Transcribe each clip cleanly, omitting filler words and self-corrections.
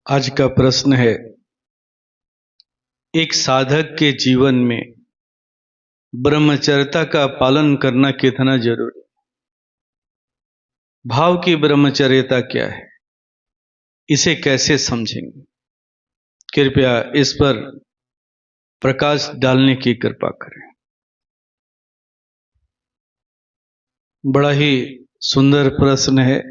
आज का प्रश्न है, एक साधक के जीवन में ब्रह्मचर्यता का पालन करना कितना जरूरी? भाव की ब्रह्मचर्यता क्या है, इसे कैसे समझेंगे? कृपया इस पर प्रकाश डालने की कृपा करें। बड़ा ही सुंदर प्रश्न है,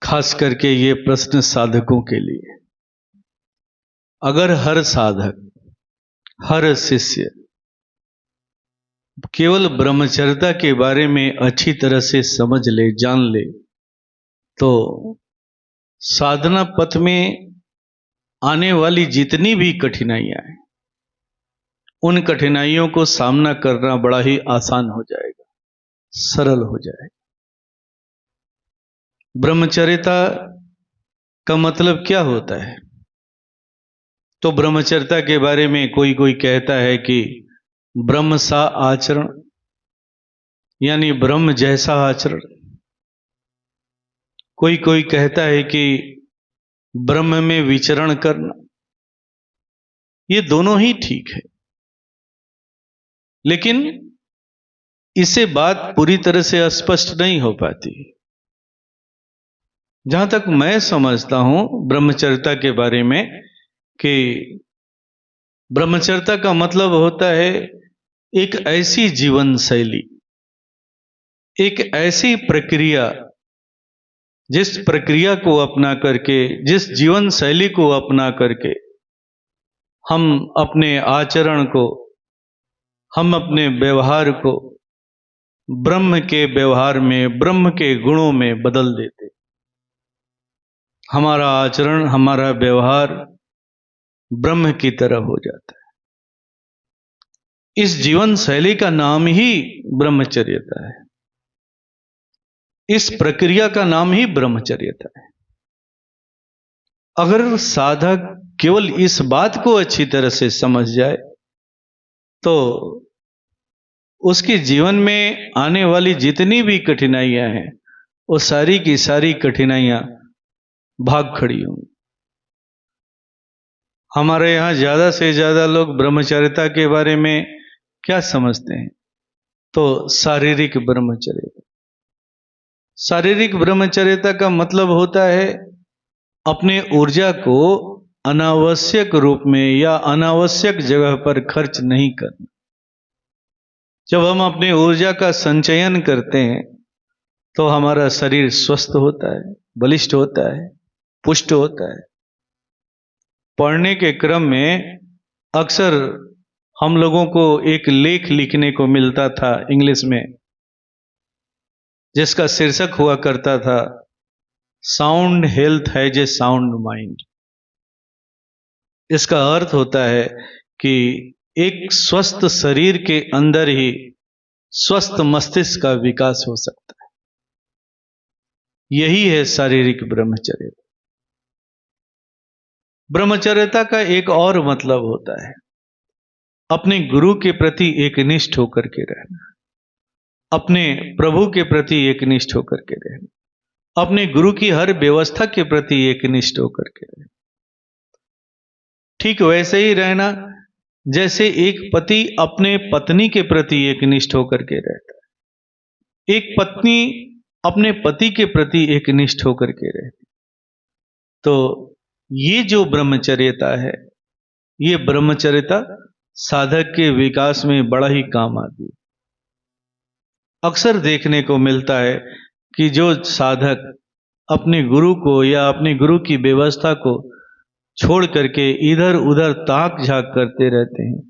खास करके ये प्रश्न साधकों के लिए। अगर हर साधक, हर शिष्य केवल ब्रह्मचर्यता के बारे में अच्छी तरह से समझ ले, जान ले, तो साधना पथ में आने वाली जितनी भी कठिनाइयां हैं, उन कठिनाइयों को सामना करना बड़ा ही आसान हो जाएगा, सरल हो जाएगा। ब्रह्मचर्यता का मतलब क्या होता है? तो ब्रह्मचर्यता के बारे में कोई कोई कहता है कि ब्रह्म सा आचरण, यानी ब्रह्म जैसा आचरण। कोई कोई कहता है कि ब्रह्म में विचरण करना। ये दोनों ही ठीक है, लेकिन इससे बात पूरी तरह से स्पष्ट नहीं हो पाती। जहां तक मैं समझता हूं ब्रह्मचर्यता के बारे में, कि ब्रह्मचर्यता का मतलब होता है एक ऐसी जीवन शैली, एक ऐसी प्रक्रिया, जिस प्रक्रिया को अपना करके, जिस जीवन शैली को अपना करके हम अपने आचरण को, हम अपने व्यवहार को ब्रह्म के व्यवहार में, ब्रह्म के गुणों में बदल देते। हमारा आचरण, हमारा व्यवहार ब्रह्म की तरह हो जाता है। इस जीवन शैली का नाम ही ब्रह्मचर्यता है, इस प्रक्रिया का नाम ही ब्रह्मचर्यता है। अगर साधक केवल इस बात को अच्छी तरह से समझ जाए, तो उसके जीवन में आने वाली जितनी भी कठिनाइयां हैं, वो सारी की सारी कठिनाइयां भाग खड़ी होंगी। हमारे यहाँ ज्यादा से ज्यादा लोग ब्रह्मचर्यता के बारे में क्या समझते हैं? तो शारीरिक ब्रह्मचर्यता। शारीरिक ब्रह्मचर्यता का मतलब होता है अपने ऊर्जा को अनावश्यक रूप में या अनावश्यक जगह पर खर्च नहीं करना। जब हम अपनी ऊर्जा का संचयन करते हैं, तो हमारा शरीर स्वस्थ होता है, बलिष्ठ होता है, पुष्ट होता है। पढ़ने के क्रम में अक्सर हम लोगों को एक लेख लिखने को मिलता था इंग्लिश में, जिसका शीर्षक हुआ करता था, sound health has a sound mind. इसका अर्थ होता है कि एक स्वस्थ शरीर के अंदर ही स्वस्थ मस्तिष्क का विकास हो सकता है। यही है शारीरिक ब्रह्मचर्यता। ब्रह्मचर्यता का एक और मतलब होता है अपने गुरु के प्रति एकनिष्ठ होकर के रहना, अपने प्रभु के प्रति एकनिष्ठ होकर के रहना, अपने गुरु की हर व्यवस्था के प्रति एकनिष्ठ होकर के रहना। ठीक वैसे ही रहना जैसे एक पति अपने पत्नी के प्रति एकनिष्ठ होकर के रहता है, एक पत्नी अपने पति के प्रति एकनिष्ठ होकर के रहती। तो ये जो ब्रह्मचर्यता है, ये ब्रह्मचर्यता साधक के विकास में बड़ा ही काम आती है। अक्सर देखने को मिलता है कि जो साधक अपने गुरु को या अपने गुरु की व्यवस्था को छोड़ करके इधर उधर ताक झांक करते रहते हैं,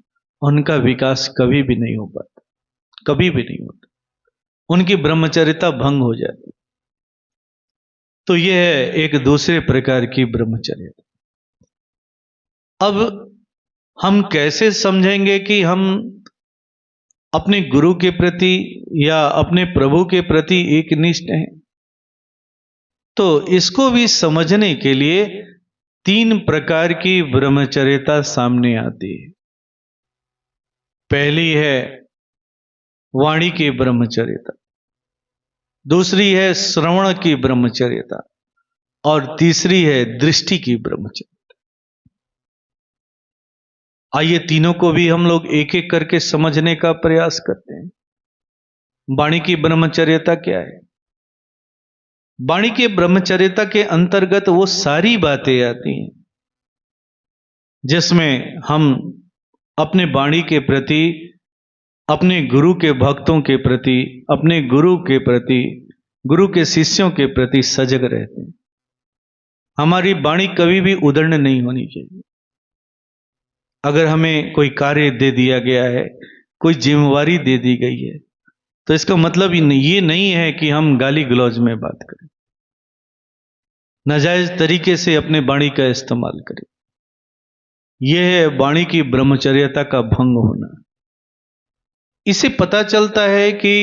उनका विकास कभी भी नहीं हो पाता, कभी भी नहीं होता। उनकी ब्रह्मचर्यता भंग हो जाती। तो यह है एक दूसरे प्रकार की ब्रह्मचर्यता। अब हम कैसे समझेंगे कि हम अपने गुरु के प्रति या अपने प्रभु के प्रति एकनिष्ठ हैं? तो इसको भी समझने के लिए 3 प्रकार की ब्रह्मचर्यता सामने आती है। पहली है वाणी की ब्रह्मचर्यता, दूसरी है श्रवण की ब्रह्मचर्यता, और तीसरी है दृष्टि की ब्रह्मचर्य। आइए तीनों को भी हम लोग एक एक करके समझने का प्रयास करते हैं। वाणी की ब्रह्मचर्यता क्या है? वाणी के ब्रह्मचर्यता के अंतर्गत वो सारी बातें आती हैं जिसमें हम अपने वाणी के प्रति, अपने गुरु के भक्तों के प्रति, अपने गुरु के प्रति, गुरु के शिष्यों के प्रति सजग रहते हैं। हमारी वाणी कभी भी उदंड नहीं होनी चाहिए। अगर हमें कोई कार्य दे दिया गया है, कोई जिम्मेवारी दे दी गई है, तो इसका मतलब ये नहीं है कि हम गाली गलौज में बात करें, नाजायज तरीके से अपने वाणी का इस्तेमाल करें। यह है वाणी की ब्रह्मचर्यता का भंग होना। इससे पता चलता है कि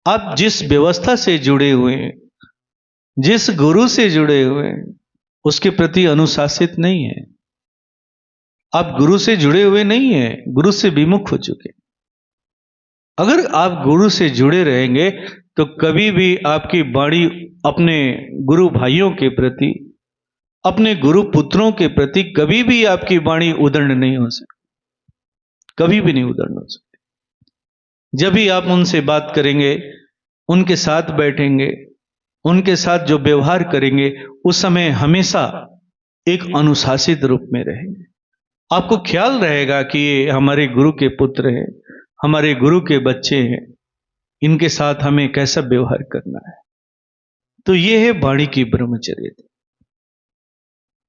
आप जिस व्यवस्था से जुड़े हुए हैं, जिस गुरु से जुड़े हुए हैं, उसके प्रति अनुशासित नहीं है। आप गुरु से जुड़े हुए नहीं हैं, गुरु से विमुख हो चुके। अगर आप गुरु से जुड़े रहेंगे तो कभी भी आपकी वाणी अपने गुरु भाइयों के प्रति, अपने गुरु पुत्रों के प्रति कभी भी आपकी वाणी उदंड नहीं हो सकती, कभी भी नहीं उदंड हो सकती। जब भी आप उनसे बात करेंगे, उनके साथ बैठेंगे, उनके साथ जो व्यवहार करेंगे, उस समय हमेशा एक अनुशासित रूप में रहेंगे। आपको ख्याल रहेगा कि ये हमारे गुरु के पुत्र हैं, हमारे गुरु के बच्चे हैं, इनके साथ हमें कैसा व्यवहार करना है। तो ये है वाणी की ब्रह्मचर्यता।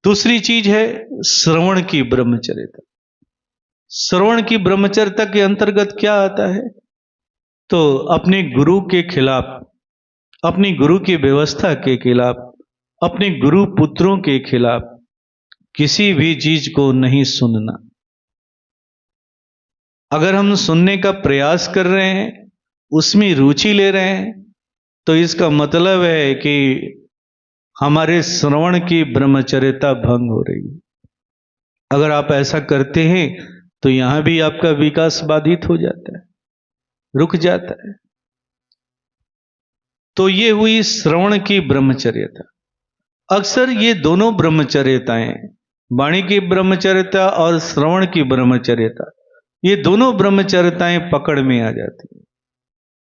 दूसरी चीज है श्रवण की ब्रह्मचर्यता। श्रवण की ब्रह्मचर्यता के अंतर्गत क्या आता है? तो अपने गुरु के खिलाफ, अपनी गुरु की व्यवस्था के खिलाफ, अपने गुरु पुत्रों के खिलाफ किसी भी चीज को नहीं सुनना। अगर हम सुनने का प्रयास कर रहे हैं, उसमें रुचि ले रहे हैं, तो इसका मतलब है कि हमारे श्रवण की ब्रह्मचर्यता भंग हो रही है। अगर आप ऐसा करते हैं तो यहां भी आपका विकास बाधित हो जाता है, रुक जाता है। तो ये हुई श्रवण की ब्रह्मचर्यता। अक्सर ये दोनों ब्रह्मचर्यताएं, वाणी की ब्रह्मचर्यता और श्रवण की ब्रह्मचर्यता, ये दोनों ब्रह्मचर्यताएं पकड़ में आ जाती है।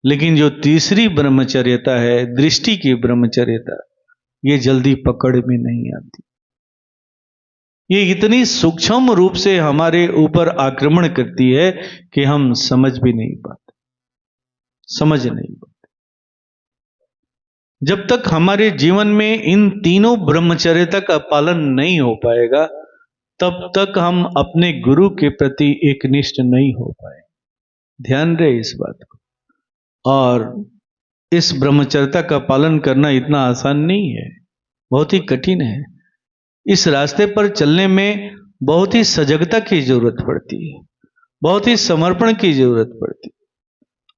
लेकिन जो तीसरी ब्रह्मचर्यता है, दृष्टि की ब्रह्मचर्यता, ये जल्दी पकड़ में नहीं आती। ये इतनी सूक्ष्म रूप से हमारे ऊपर आक्रमण करती है कि हम समझ भी नहीं पाते, समझ नहीं पाते। जब तक हमारे जीवन में इन तीनों ब्रह्मचर्यता का पालन नहीं हो पाएगा, तब तक हम अपने गुरु के प्रति एकनिष्ठ नहीं हो पाए। ध्यान रहे इस बात को। और इस ब्रह्मचर्यता का पालन करना इतना आसान नहीं है, बहुत ही कठिन है। इस रास्ते पर चलने में बहुत ही सजगता की जरूरत पड़ती है, बहुत ही समर्पण की जरूरत पड़ती है।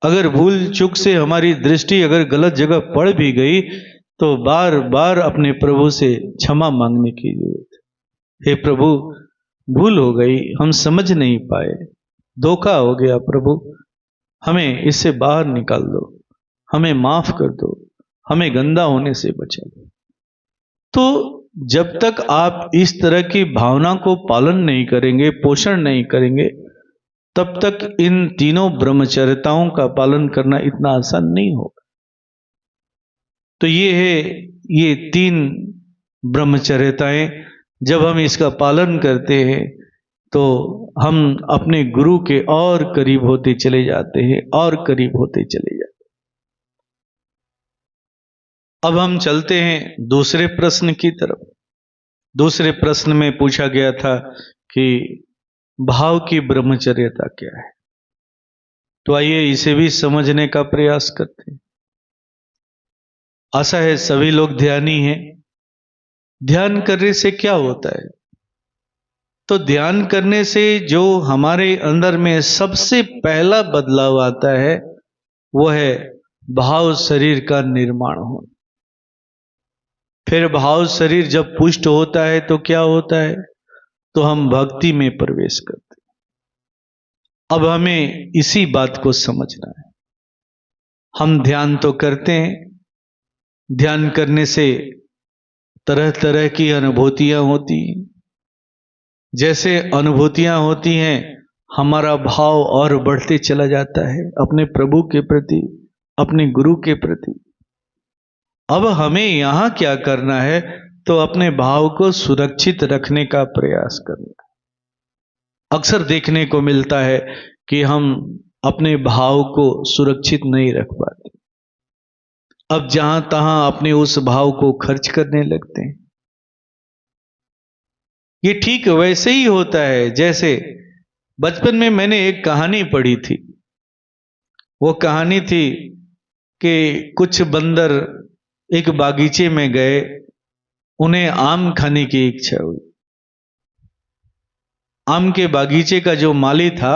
अगर भूल चूक से हमारी दृष्टि अगर गलत जगह पड़ भी गई, तो बार बार अपने प्रभु से क्षमा मांगने की जरूरत है। हे प्रभु, भूल हो गई, हम समझ नहीं पाए, धोखा हो गया प्रभु, हमें इससे बाहर निकाल दो, हमें माफ कर दो, हमें गंदा होने से बचा दो। तो जब तक आप इस तरह की भावना को पालन नहीं करेंगे, पोषण नहीं करेंगे, तब तक इन तीनों ब्रह्मचर्यताओं का पालन करना इतना आसान नहीं होगा। तो ये है, ये तीन ब्रह्मचर्यताएं जब हम इसका पालन करते हैं तो हम अपने गुरु के और करीब होते चले जाते हैं, और करीब होते चले जाते हैं। अब हम चलते हैं दूसरे प्रश्न की तरफ। दूसरे प्रश्न में पूछा गया था कि भाव की ब्रह्मचर्यता क्या है। तो आइए इसे भी समझने का प्रयास करते हैं। आशा है सभी लोग ध्यानी हैं। ध्यान करने से क्या होता है? तो ध्यान करने से जो हमारे अंदर में सबसे पहला बदलाव आता है, वो है भाव शरीर का निर्माण होना। फिर भाव शरीर जब पुष्ट होता है तो क्या होता है? तो हम भक्ति में प्रवेश करते हैं। अब हमें इसी बात को समझना है। हम ध्यान तो करते हैं, ध्यान करने से तरह तरह की अनुभूतियां होती हैं। जैसे अनुभूतियां होती हैं, हमारा भाव और बढ़ते चला जाता है अपने प्रभु के प्रति, अपने गुरु के प्रति। अब हमें यहां क्या करना है, तो अपने भाव को सुरक्षित रखने का प्रयास करना। अक्सर देखने को मिलता है कि हम अपने भाव को सुरक्षित नहीं रख पाते। अब जहां तहां अपने उस भाव को खर्च करने लगते हैं। ये ठीक वैसे ही होता है जैसे बचपन में मैंने एक कहानी पढ़ी थी। वो कहानी थी कि कुछ बंदर एक बागीचे में गए, उन्हें आम खाने की इच्छा हुई। आम के बागीचे का जो माली था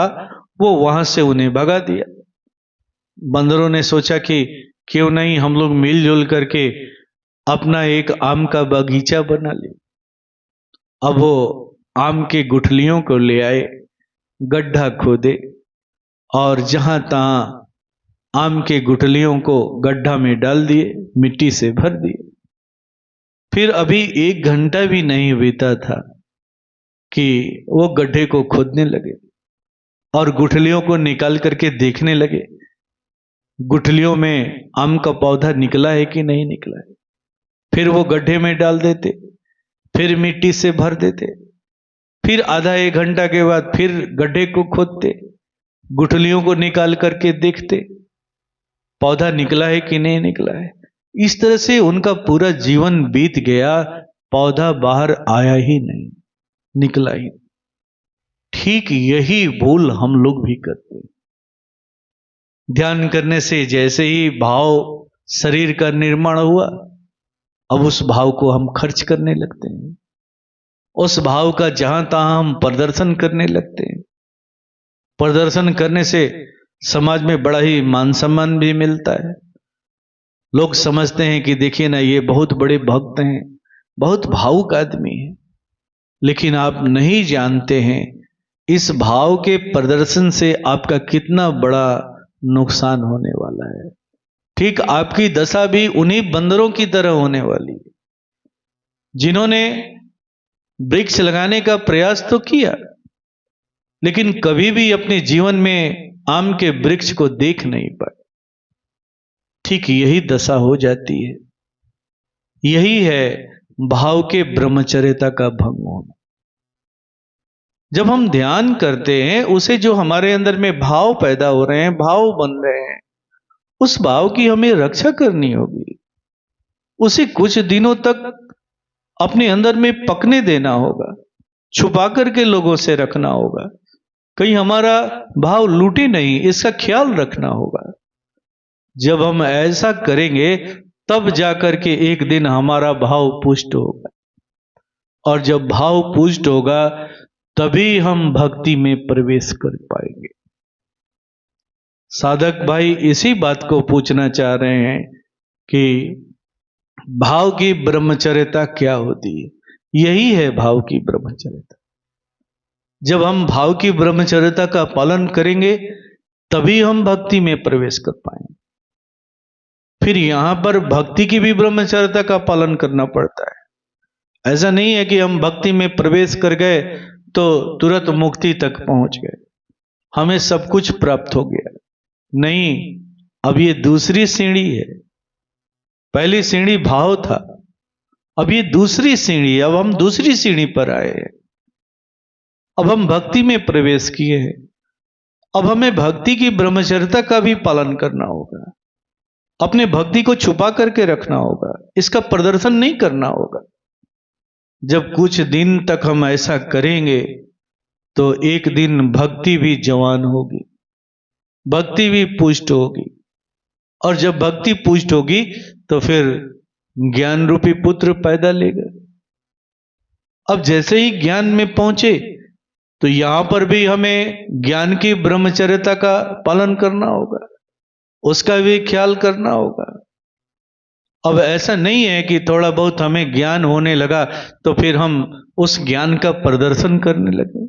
वो वहां से उन्हें भगा दिया। बंदरों ने सोचा कि क्यों नहीं हम लोग मिलजुल करके अपना एक आम का बागीचा बना ले। अब वो आम के गुठलियों को ले आए, गड्ढा खोदे और जहां तहां आम के गुठलियों को गड्ढा में डाल दिए, मिट्टी से भर दिए। फिर अभी 1 घंटा भी नहीं बीता था कि वो गड्ढे को खोदने लगे और गुठलियों को निकाल करके देखने लगे, गुठलियों में आम का पौधा निकला है कि नहीं निकला है। फिर वो गड्ढे में डाल देते, फिर मिट्टी से भर देते, फिर आधा 1 घंटा के बाद फिर गड्ढे को खोदते, गुठलियों को निकाल करके देखते पौधा निकला है कि नहीं निकला है। इस तरह से उनका पूरा जीवन बीत गया, पौधा बाहर आया ही नहीं, निकला ही। ठीक यही भूल हम लोग भी करते हैं। ध्यान करने से जैसे ही भाव शरीर का निर्माण हुआ, अब उस भाव को हम खर्च करने लगते हैं, उस भाव का जहां तहां हम प्रदर्शन करने लगते हैं। प्रदर्शन करने से समाज में बड़ा ही मान सम्मान भी मिलता है। लोग समझते हैं कि देखिए ना, ये बहुत बड़े भक्त हैं, बहुत भावुक आदमी है। लेकिन आप नहीं जानते हैं इस भाव के प्रदर्शन से आपका कितना बड़ा नुकसान होने वाला है। ठीक आपकी दशा भी उन्हीं बंदरों की तरह होने वाली है, जिन्होंने वृक्ष लगाने का प्रयास तो किया, लेकिन कभी भी अपने जीवन में आम के वृक्ष को देख नहीं पाए। ठीक यही दशा हो जाती है। यही है भाव के ब्रह्मचर्यता का भंग होना। जब हम ध्यान करते हैं, उसे जो हमारे अंदर में भाव पैदा हो रहे हैं, भाव बन रहे हैं, उस भाव की हमें रक्षा करनी होगी। उसे कुछ दिनों तक अपने अंदर में पकने देना होगा, छुपा करके लोगों से रखना होगा, कहीं हमारा भाव लूटे नहीं, इसका ख्याल रखना होगा। जब हम ऐसा करेंगे तब जाकर के एक दिन हमारा भाव पुष्ट होगा, और जब भाव पुष्ट होगा तभी हम भक्ति में प्रवेश कर पाएंगे। साधक भाई इसी बात को पूछना चाह रहे हैं कि भाव की ब्रह्मचर्यता क्या होती है। यही है भाव की ब्रह्मचर्यता। जब हम भाव की ब्रह्मचर्यता का पालन करेंगे तभी हम भक्ति में प्रवेश कर पाएंगे। फिर यहां पर भक्ति की भी ब्रह्मचर्यता का पालन करना पड़ता है। ऐसा नहीं है कि हम भक्ति में प्रवेश कर गए तो तुरंत मुक्ति तक पहुंच गए, हमें सब कुछ प्राप्त हो गया। नहीं, अब ये दूसरी सीढ़ी है। पहली सीढ़ी भाव था, अब ये दूसरी सीढ़ी, अब हम दूसरी सीढ़ी पर आए हैं। अब हम भक्ति में प्रवेश किए हैं। अब हमें भक्ति की ब्रह्मचर्यता का भी पालन करना होगा। अपने भक्ति को छुपा करके रखना होगा, इसका प्रदर्शन नहीं करना होगा। जब कुछ दिन तक हम ऐसा करेंगे तो एक दिन भक्ति भी जवान होगी, भक्ति भी पुष्ट होगी, और जब भक्ति पुष्ट होगी तो फिर ज्ञान रूपी पुत्र पैदा लेगा। अब जैसे ही ज्ञान में पहुंचे तो यहां पर भी हमें ज्ञान की ब्रह्मचर्यता का पालन करना होगा, उसका भी ख्याल करना होगा। अब ऐसा नहीं है कि थोड़ा बहुत हमें ज्ञान होने लगा तो फिर हम उस ज्ञान का प्रदर्शन करने लगे,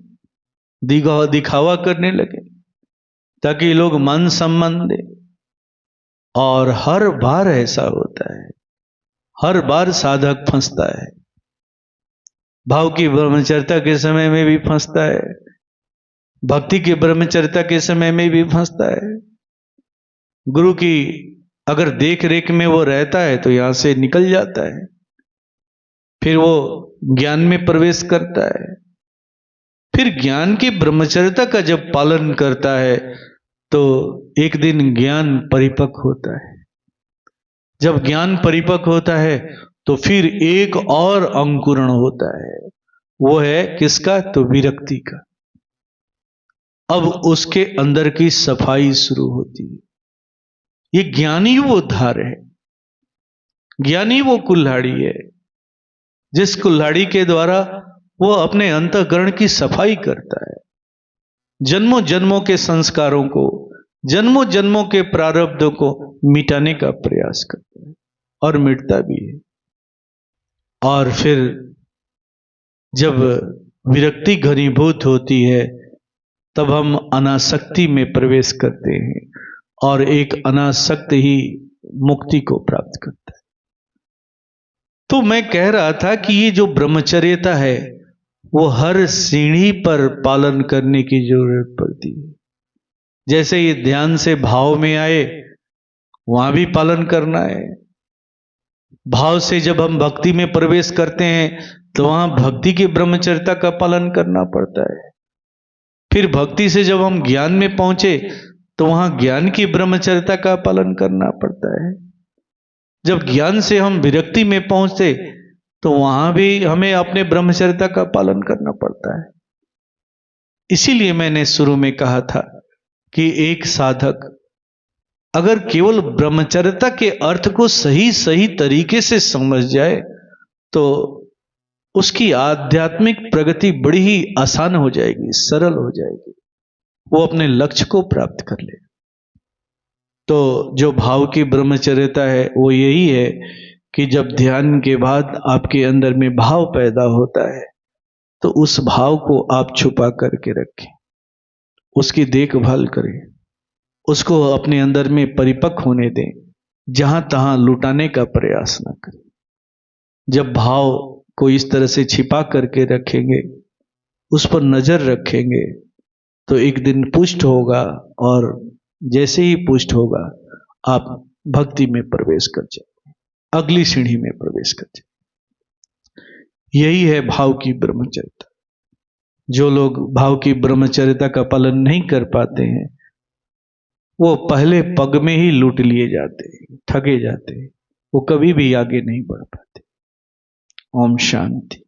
दिखावा करने लगे ताकि लोग मान सम्मान दे। और हर बार ऐसा होता है, हर बार साधक फंसता है। भाव की ब्रह्मचर्या के समय में भी फंसता है, भक्ति की ब्रह्मचर्या के समय में भी फंसता है। गुरु की अगर देख रेख में वो रहता है तो यहां से निकल जाता है, फिर वो ज्ञान में प्रवेश करता है। फिर ज्ञान की ब्रह्मचर्या का जब पालन करता है तो एक दिन ज्ञान परिपक्व होता है। जब ज्ञान परिपक्व होता है तो फिर एक और अंकुरण होता है, वो है किसका? तो विरक्ति का। अब उसके अंदर की सफाई शुरू होती है। ये ज्ञानी वो धार है, ज्ञानी वो कुल्हाड़ी है, जिस कुल्हाड़ी के द्वारा वो अपने अंतःकरण की सफाई करता है, जन्मों जन्मों के संस्कारों को, जन्मों जन्मों के प्रारब्धों को मिटाने का प्रयास करता है और मिटता भी है। और फिर जब विरक्ति घनीभूत होती है तब हम अनासक्ति में प्रवेश करते हैं और एक अनासक्त ही मुक्ति को प्राप्त करता है। तो मैं कह रहा था कि ये जो ब्रह्मचर्यता है वो हर सीढ़ी पर पालन करने की जरूरत पड़ती है। जैसे ये ध्यान से भाव में आए, वहां भी पालन करना है। भाव से जब हम भक्ति में प्रवेश करते हैं तो वहां भक्ति की ब्रह्मचर्या का पालन करना पड़ता है। फिर भक्ति से जब हम ज्ञान में पहुंचे तो वहां ज्ञान की ब्रह्मचर्या का पालन करना पड़ता है। जब ज्ञान से हम विरक्ति में पहुंचते तो वहां भी हमें अपने ब्रह्मचर्या का पालन करना पड़ता है। इसीलिए मैंने शुरू में कहा था कि एक साधक अगर केवल ब्रह्मचर्या के अर्थ को सही सही तरीके से समझ जाए तो उसकी आध्यात्मिक प्रगति बड़ी ही आसान हो जाएगी, सरल हो जाएगी, वो अपने लक्ष्य को प्राप्त कर ले। तो जो भाव की ब्रह्मचर्या है वो यही है कि जब ध्यान के बाद आपके अंदर में भाव पैदा होता है तो उस भाव को आप छुपा करके रखें, उसकी देखभाल करें, उसको अपने अंदर में परिपक्व होने दें, जहां तहां लुटाने का प्रयास न करें। जब भाव को इस तरह से छिपा करके रखेंगे, उस पर नजर रखेंगे, तो एक दिन पुष्ट होगा और जैसे ही पुष्ट होगा आप भक्ति में प्रवेश कर जाएंगे, अगली सीढ़ी में प्रवेश कर जाएंगे। यही है भाव की ब्रह्मचर्या। जो लोग भाव की ब्रह्मचर्या का पालन नहीं कर पाते हैं वो पहले पग में ही लूट लिए जाते हैं, ठगे जाते हैं, वो कभी भी आगे नहीं बढ़ पाते। ओम शांति।